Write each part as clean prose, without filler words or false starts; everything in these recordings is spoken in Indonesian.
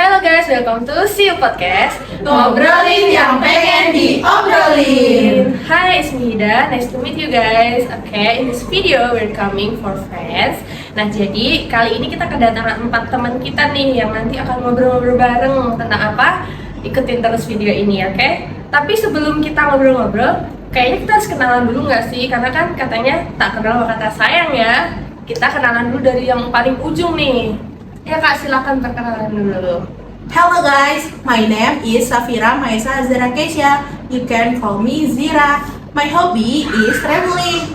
Halo guys, welcome to See You Podcast. Ngobrolin yang pengen diobrolin. Hi, it's me Hida. Nice to meet you guys. Okay, in this video we're coming for friends. Nah, jadi kali ini kita kedatangan 4 teman kita nih yang nanti akan ngobrol-ngobrol bareng tentang apa? Ikutin terus video ini, oke? Tapi sebelum kita ngobrol-ngobrol, kayaknya kita harus kenalan dulu nggak sih? Karena kan katanya tak kenal maka tak sayang ya. Kita kenalan dulu dari yang paling ujung nih. Ya Kak, silakan perkenalan dulu. Hello guys, my name is Safira Maisa Zira Kesia. You can call me Zira. My hobby is traveling.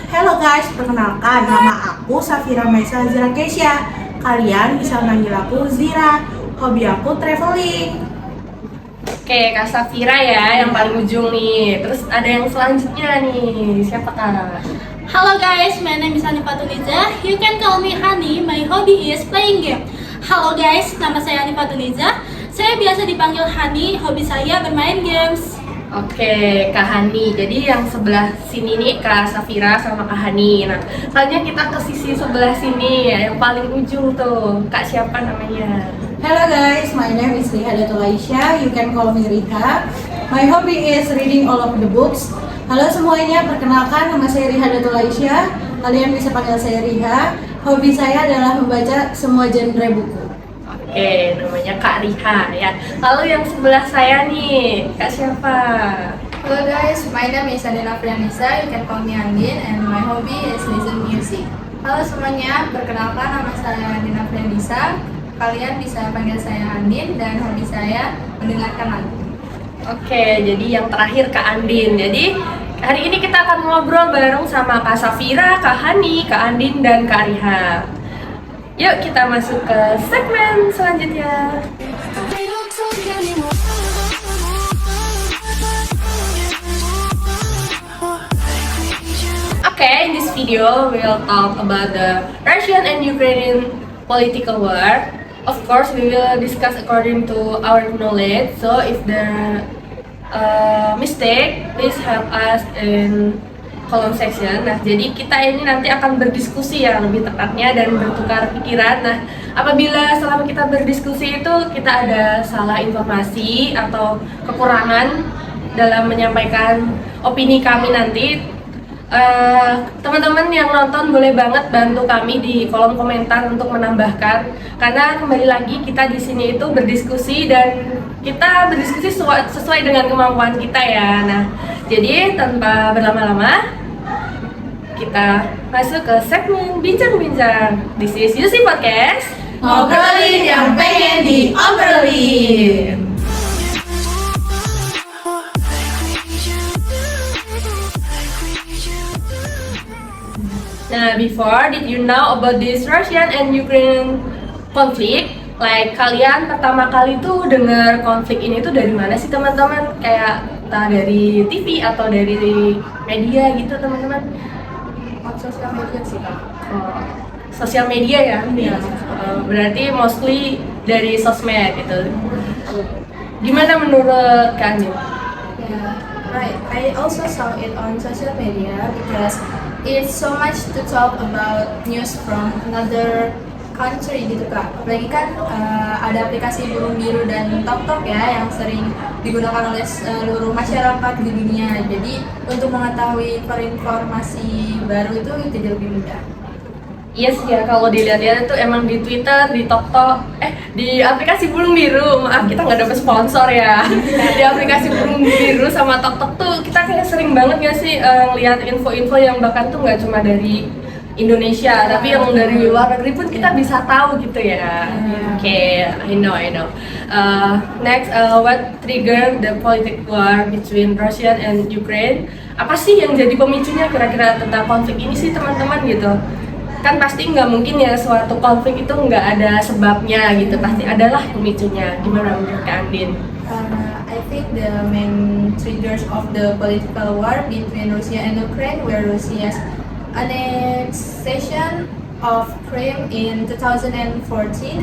Hello guys, perkenalkan nama aku Safira Maisa Zira Kesia. Kalian bisa manggil aku Zira. Hobi aku traveling. Oke, Kak Safira ya, yang paling ujung nih. Terus ada yang selanjutnya nih, siapa Kak? Hello guys, my name is Hani Fatuniza. You can call me Hani. My hobby is playing game. Halo guys, nama saya Hani Fatuniza. Saya biasa dipanggil Hani. Hobi saya bermain games. Oke, Kak Hani. Jadi yang sebelah sini nih Kak Safira sama Kak Hani. Nah, selanjutnya kita ke sisi sebelah sini ya, yang paling ujung tuh. Kak siapa namanya? Hello guys, my name is Riha Datulaisya. You can call me Riha. My hobby is reading all of the books. Halo semuanya, perkenalkan nama saya Riha Datulaisya. Kalian bisa panggil saya Riha. Hobi saya adalah membaca semua genre buku. Oke, namanya Kak Riha ya. Lalu yang sebelah saya nih, Kak siapa? Hello guys, my name is Adela Priyanisa. You can call me Andin, and my hobby is listen music. Halo semuanya, perkenalkan nama saya Adela Priyanisa. Kalian bisa panggil saya Andin dan hobi saya mendengarkan lagu. Oke, jadi yang terakhir Kak Andin. Jadi hari ini kita akan ngobrol bareng sama Kak Safira, Kak Hani, Kak Andin, dan Kak Riha. Yuk kita masuk ke segmen selanjutnya. Okay, in this video we'll talk about the Russian and Ukrainian political war. Of course, we will discuss according to our knowledge. So, if the mistake, please help us in kolom section. Nah, jadi kita ini nanti akan berdiskusi ya lebih tepatnya dan bertukar pikiran. Nah, apabila selama kita berdiskusi itu kita ada salah informasi atau kekurangan dalam menyampaikan opini kami nanti, teman-teman yang nonton boleh banget bantu kami di kolom komentar untuk menambahkan, karena kembali lagi kita di sini itu berdiskusi dan kita berdiskusi sesuai dengan kemampuan kita ya. Nah, jadi tanpa berlama-lama kita masuk ke segmen bincang-bincang. This is UC Podcast. Ngobrolin yang pengen diobrolin. Nah, before, did you know about this Russian and Ukrainian conflict? Like, kalian pertama kali tuh dengar konflik ini tuh dari mana sih teman-teman? Kayak entah dari TV atau dari media gitu teman-teman? Sosial media sih Kak. Oh, sosial media ya? Iya. Berarti mostly dari sosmed gitu. Gimana menurut kalian? Yeah, right. I also saw it on social media because it's so much to talk about news from another country gitu Kak. Apalagi kan ada aplikasi Burung Biru dan TokTok ya yang sering digunakan oleh seluruh masyarakat di dunia. Jadi untuk mengetahui informasi baru itu jadi lebih mudah. Yes ya, kalau dilihat-lihat itu emang di Twitter, di TokTok, di aplikasi Burung Biru. Maaf, kita nggak dapet sponsor ya. Di aplikasi Burung Biru sama TokTok tuh kita kayak sering banget ya sih lihat info-info yang bahkan tuh nggak cuma dari Indonesia, tapi yang dari luar negeri pun kita bisa tahu gitu ya. Oke, I know. Next, what triggered the political war between Russia and Ukraine? Apa sih yang jadi pemicunya kira-kira tentang konflik ini sih teman-teman gitu? Kan pasti nggak mungkin ya suatu konflik itu nggak ada sebabnya gitu, pasti adalah pemicunya. Gimana menurut Kak Andin? I think the main triggers of the political war between Russia and Ukraine were Russia's annexation of Crimea in 2014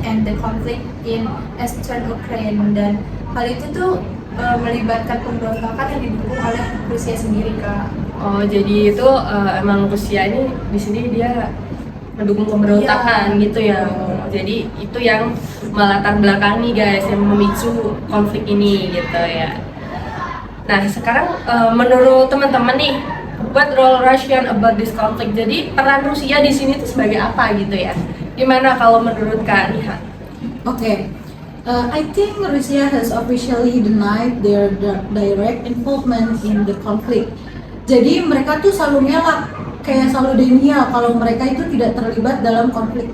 and the conflict in Eastern Ukraine, dan hal itu tuh melibatkan pemberontakan yang didukung oleh Rusia sendiri Kak. Oh, jadi itu emang Rusia ini di sini dia mendukung pemberontakan gitu ya. Jadi itu yang melatar belakangi guys yang memicu konflik ini gitu ya. Nah sekarang menurut teman-teman nih, what role Russian about this conflict? Jadi peran Rusia di sini tuh sebagai apa gitu ya? Gimana kalau menurut Kak Niha? Okay. I think Russia has officially denied their direct involvement in the conflict. Jadi mereka tuh selalu ngelak, kayak selalu denial kalau mereka itu tidak terlibat dalam konflik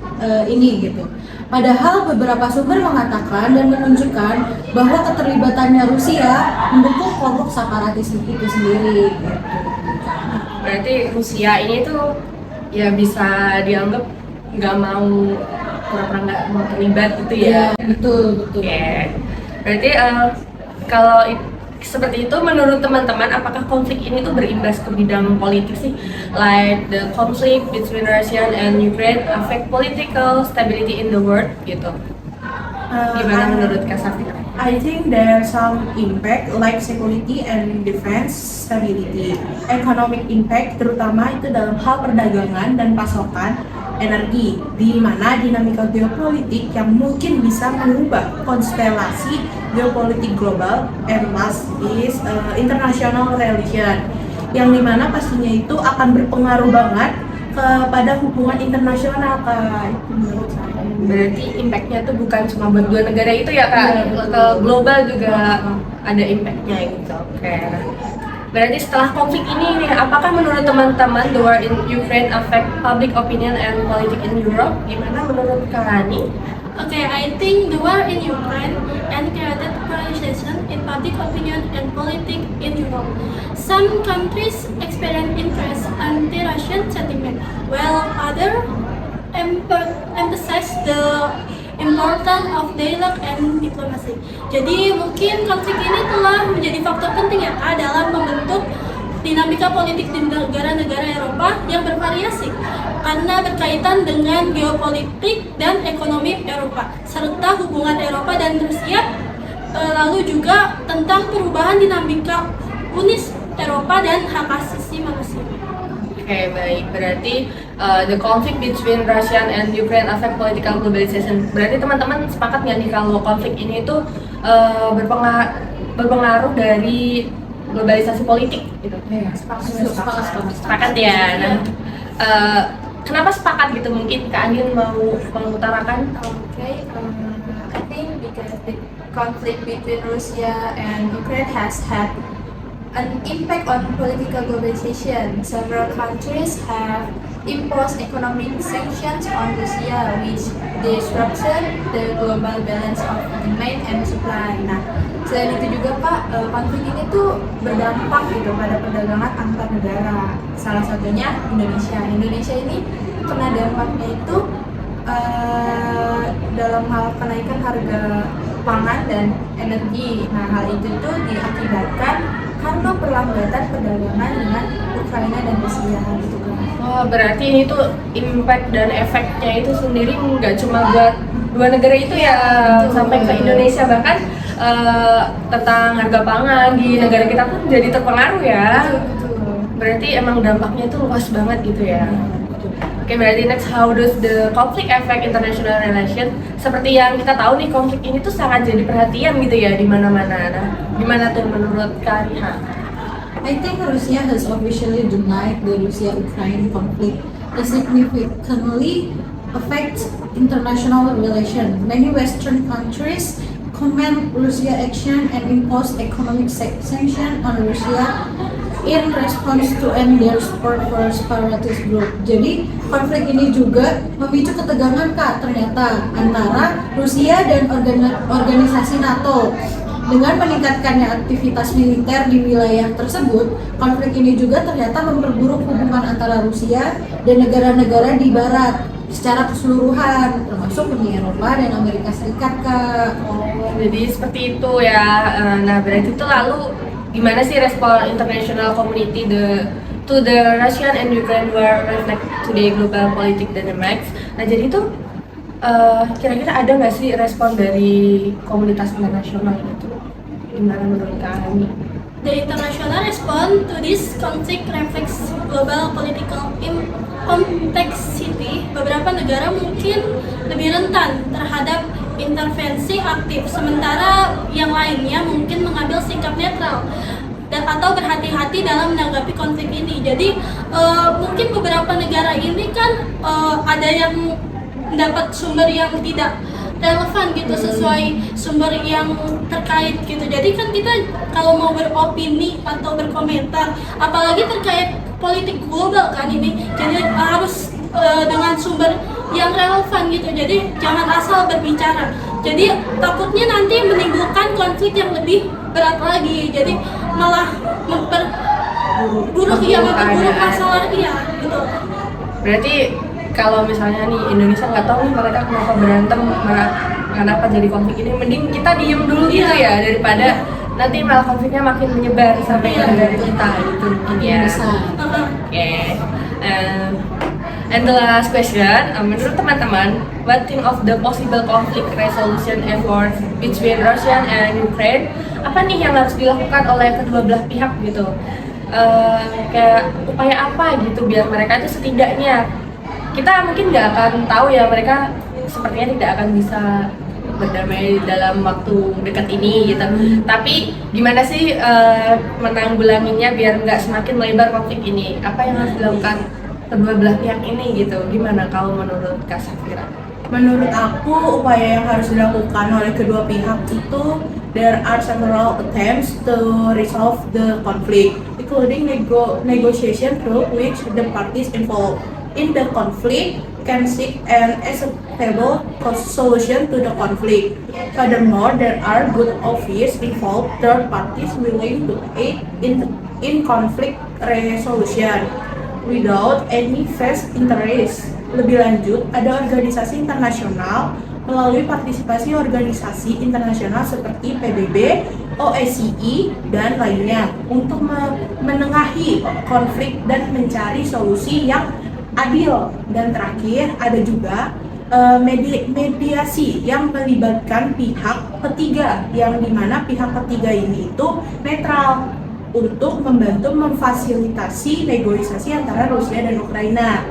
ini gitu. Padahal beberapa sumber mengatakan dan menunjukkan bahwa keterlibatannya Rusia mendukung kelompok separatis itu sendiri. Gitu. Berarti Rusia ini tuh ya bisa dianggap nggak mau, pura-pura nggak mau terlibat gitu ya. Betul. Oke. Berarti kalau seperti itu menurut teman-teman, apakah konflik ini tuh berimbas ke bidang politik sih? Like the conflict between Russia and Ukraine affect political stability in the world gitu. Gimana menurut Kak Safira? I think there's some impact like security and defense stability, economic impact terutama itu dalam hal perdagangan dan pasokan energi, di mana dinamika geopolitik yang mungkin bisa mengubah konstelasi geopolitik global, and last is international relation, yang dimana pastinya itu akan berpengaruh banget kepada hubungan internasional Kak. Itu menurut saya. Berarti impactnya tuh bukan cuma buat dua negara itu ya Kak, ke global juga ada impactnya gitu. Oke. Berarti setelah konflik ini nih, apakah menurut teman-teman the war in Ukraine affect public opinion and politics in Europe? Gimana menurut Kak Rani? Okay, I think the war in Ukraine and created polarization in public opinion and politics in Europe. Some countries experience increased anti-Russian sentiment, while others emphasize the importance of dialogue and diplomacy. Jadi mungkin konflik ini telah menjadi faktor penting ya Kak dalam membentuk dinamika politik di negara-negara Eropa yang bervariasi karena berkaitan dengan geopolitik dan ekonomi Eropa serta hubungan Eropa dan Rusia, lalu juga tentang perubahan dinamika Uni Eropa dan hak asasi manusia. Oke, baik. Berarti the conflict between Russia and Ukraine affect political globalization. Berarti teman-teman sepakat nggak nih kalau konflik ini tuh berpengaruh dari globalisasi politik gitu? Sepakat ya. Nah, kenapa sepakat gitu? Mungkin Kak Andin mau mengutarakan? Okay, I think because the conflict between Russia and Ukraine has had an impact on political globalization. Several countries have imposed economic sanctions on Russia, which disrupted the global balance of demand and supply. Nah, selain itu juga Pak, konflik ini tuh berdampak gitu pada perdagangan antar negara. Salah satunya Indonesia. Indonesia ini kena dampaknya itu dalam hal kenaikan harga pangan dan energi. Nah, hal itu tuh diakibatkan karena perlambatan perdagangan dengan Ukraina dan Rusia gitu kan. Oh, berarti ini tuh impact dan efeknya itu sendiri nggak cuma buat dua negara itu ya, sampai ke Indonesia, bahkan tentang harga pangan di negara kita pun jadi terpengaruh ya. Betul. Berarti emang dampaknya itu luas banget gitu ya. Oke, berarti next, how does the conflict affect international relation? Seperti yang kita tahu nih, konflik ini tuh sangat jadi perhatian gitu ya di mana-mana. Nah, gimana tuh menurut Kak Riha? I think Russia has officially denied the Russia-Ukraine conflict that significantly affects international relations. Many Western countries commend Russia action and impose economic sanction on Russia in response to end their support for separatist group. Jadi konflik ini juga memicu ketegangan Kak ternyata antara Rusia dan organisasi NATO. Dengan meningkatkannya aktivitas militer di wilayah tersebut, konflik ini juga ternyata memperburuk hubungan antara Rusia dan negara-negara di Barat secara keseluruhan, termasuk Uni Eropa dan Amerika Serikat, Kak. Oh, jadi seperti itu ya. Nah, berarti itu lalu gimana sih respon international community to the Russian and Ukraine war reflect today global politics dynamics? Nah, jadi itu kira-kira ada nggak sih respon dari komunitas internasional itu? Gimana menurut kami? The international response to this conflict reflects global political complexity. Beberapa negara mungkin lebih rentan terhadap intervensi aktif, sementara yang lainnya mungkin mengambil sikap netral dan atau berhati-hati dalam menanggapi konflik ini. Jadi mungkin beberapa negara ini kan ada yang mendapat sumber yang tidak relevan gitu sesuai sumber yang terkait gitu. Jadi kan kita kalau mau beropini atau berkomentar, apalagi terkait politik global kan ini, jadi harus dengan sumber yang relevan gitu. Jadi jangan asal berbicara. Jadi takutnya nanti menimbulkan konflik yang lebih berat lagi. Jadi malah memperburuk masalah gitu. Berarti kalau misalnya nih Indonesia nggak tahu nih mereka kenapa berantem, kenapa jadi konflik ini, mending kita diem dulu gitu ya, daripada nanti malah konfliknya makin menyebar sampai ke negara kita gitu mungkin ya. Oke. And the last question, menurut teman-teman, what think of the possible conflict resolution efforts between Russia and Ukraine? Apa nih yang harus dilakukan oleh kedua belah pihak gitu? Kayak upaya apa gitu biar mereka itu setidaknya, kita mungkin nggak akan tahu ya, mereka sepertinya tidak akan bisa berdamai dalam waktu dekat ini gitu. Tapi gimana sih menanggulanginya biar nggak semakin melebar konflik ini? Apa yang harus dilakukan kedua belah pihak ini gitu? Gimana kalau menurut Kak Safira? Menurut aku, upaya yang harus dilakukan oleh kedua pihak itu, there are several attempts to resolve the conflict, including negotiation through which the parties involved in the conflict can seek an acceptable solution to the conflict. Furthermore, there are good obvious involved third parties willing to aid in conflict resolution without any vested interest. Lebih lanjut, ada organisasi internasional melalui partisipasi organisasi internasional seperti PBB, OSCE, dan lainnya untuk menengahi konflik dan mencari solusi yang adil. Dan terakhir ada juga mediasi yang melibatkan pihak ketiga, yang dimana pihak ketiga ini itu netral untuk membantu memfasilitasi negosiasi antara Rusia dan Ukraina.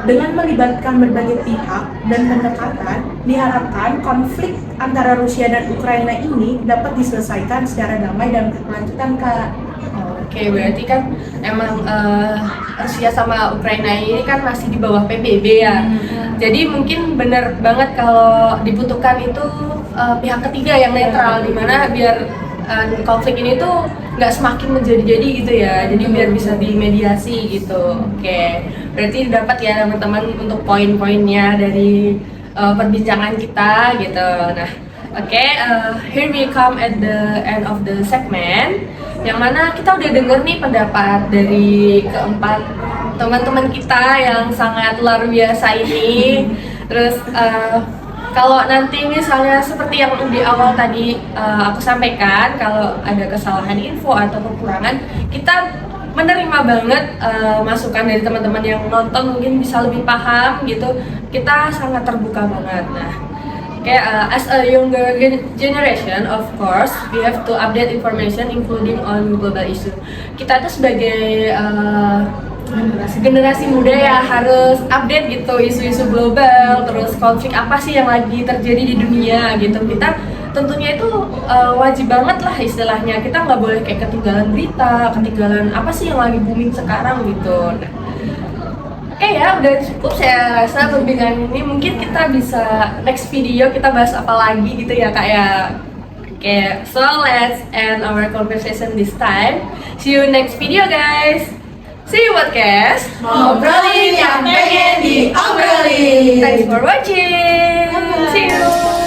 Dengan melibatkan berbagai pihak dan pendekatan, diharapkan konflik antara Rusia dan Ukraina ini dapat diselesaikan secara damai dan berkelanjutan, Kak. Oke, berarti kan emang Rusia sama Ukraina ini kan masih di bawah PBB ya. Jadi mungkin benar banget kalau dibutuhkan itu pihak ketiga yang netral, dimana biar konflik ini tuh nggak semakin menjadi-jadi gitu ya. Jadi biar bisa dimediasi gitu. Oke, berarti dapat ya teman-teman untuk poin-poinnya dari perbincangan kita gitu. Nah, oke, here we come at the end of the segment, yang mana kita udah denger nih pendapat dari keempat teman-teman kita yang sangat luar biasa ini. Terus kalau nanti misalnya seperti yang di awal tadi aku sampaikan, kalau ada kesalahan info atau kekurangan, kita menerima banget masukan dari teman-teman yang nonton, mungkin bisa lebih paham gitu. Kita sangat terbuka banget. Nah, as a younger generation, of course, we have to update information including on global issue. Kita tuh sebagai generasi muda ya harus update gitu isu-isu global, terus konflik apa sih yang lagi terjadi di dunia gitu. Kita tentunya itu wajib banget lah istilahnya, kita nggak boleh kayak ketinggalan berita, ketinggalan apa sih yang lagi booming sekarang gitu. Nah, oke ya, udah cukup saya rasa perbincangan ini. Mungkin kita bisa next video kita bahas apa lagi gitu ya Kak ya. Oke, so let's end our conversation this time. See you next video guys. See you podcast. Ngobrolin yang pengen diobrolin. Thanks for watching. See you.